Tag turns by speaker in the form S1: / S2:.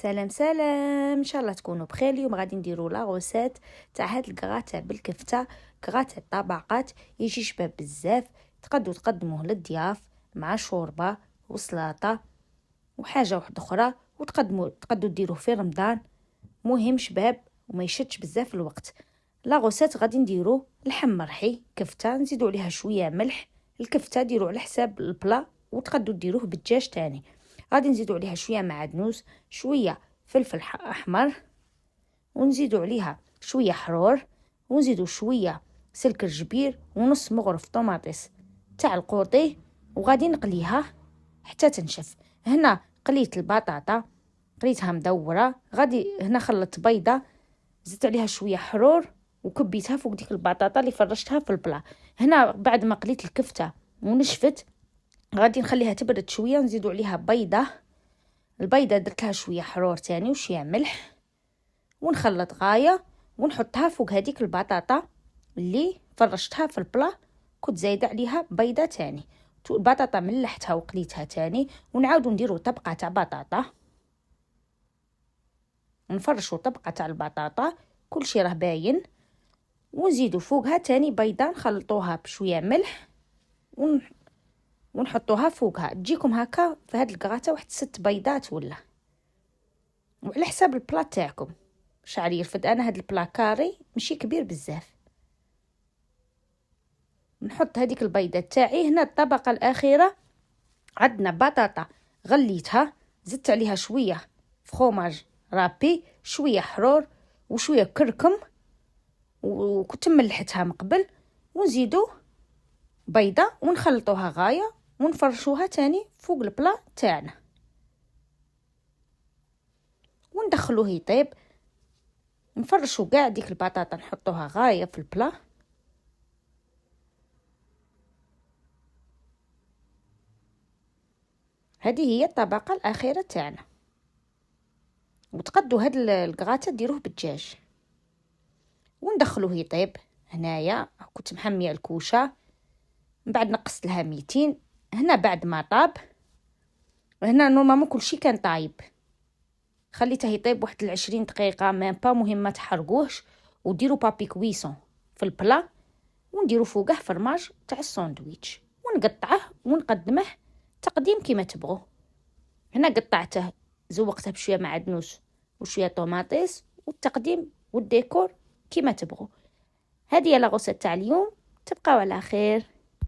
S1: سلام سلام، ان شاء الله تكونوا بخير. اليوم غادي نديروا لا غوسيت تاع هاد الكراتا بالكفته. كراتا طبقات يجي شباب بزاف، تقدروا تقدموه للضياف مع شوربه وسلطه وحاجه واحده اخرى، تقدروا ديروه في رمضان. مهم شباب وما يشدش بزاف الوقت. لا غوسيت غادي نديروا لحم مرحي كفته، نزيدوا عليها شويه ملح. الكفته ديروا على حساب البلا، وتقدروا ديروه بالدجاج تاني. غادي نزيدوا عليها شويه معدنوس، شويه فلفل احمر، ونزيدوا عليها شويه حرور، ونزيدوا شويه سلك الجبير، ونص مغرف طوماطيس تاع القوطي، وغادي نقليها حتى تنشف. هنا قليت البطاطا، قليتها مدوره. غادي هنا خلطت بيضه، زدت عليها شويه حرور وكبيتها فوق ديك البطاطا اللي فرشتها في البلا. هنا بعد ما قليت الكفته ونشفت غادي نخليها تبرد شويه، نزيدوا عليها بيضه. البيضه درت لها شويه حرور تاني وشويه ملح، ونخلط غايه ونحطها فوق هذيك البطاطا اللي فرشتها في البلا. كنت زايده عليها بيضه تاني. البطاطا ملحتها وقليتها تاني، ونعاودوا نديروا طبقه تاع بطاطا، نفرشوا طبقه تاع البطاطا كل شيء راه باين، ونزيدوا فوقها تاني بيضه نخلطوها بشويه ملح ونحطوها فوقها. تجيكم هكا في هاد الكراته واحد 6 بيضات ولا، وعلى حساب البلا تاعكم شعر يرفد. انا هاد البلا كاري ماشي كبير بزاف. نحط هذيك البيضه تاعي. هنا الطبقه الاخيره عندنا بطاطا غليتها، زدت عليها شويه فخوماج رابي، شويه حرور وشويه كركم، وكنت ملحتها من قبل، ونزيدو بيضه ونخلطوها غايه ونفرشوها تاني فوق البلا تاعنا، وندخلوه يطيب. نفرشوا كاع ديك البطاطا نحطوها غايه في البلا. هذه هي الطبقه الاخيره تاعنا. وتقدوا هاد الكراته ديروه بالدجاج وندخلوه يطيب. هنايا كنت محميه الكوشه، من بعد نقصت لها 200. هنا بعد ما طاب، هنا نورمالمون كلشي كان طايب، خليته يطيب واحد 20 دقيقه ميم با. مهم ما تحرقوهش، وديروا بابي كويسون في البلا، ونديروا فوقه فرماج تاع الساندويتش، ونقطعه ونقدمه تقديم كيما تبغوا. هنا قطعته زوقته بشويه معدنوس وشويه طوماطيس، والتقديم والديكور كيما تبغوا. هذه هي لاغوسيت تاع اليوم. تبقاو على خير.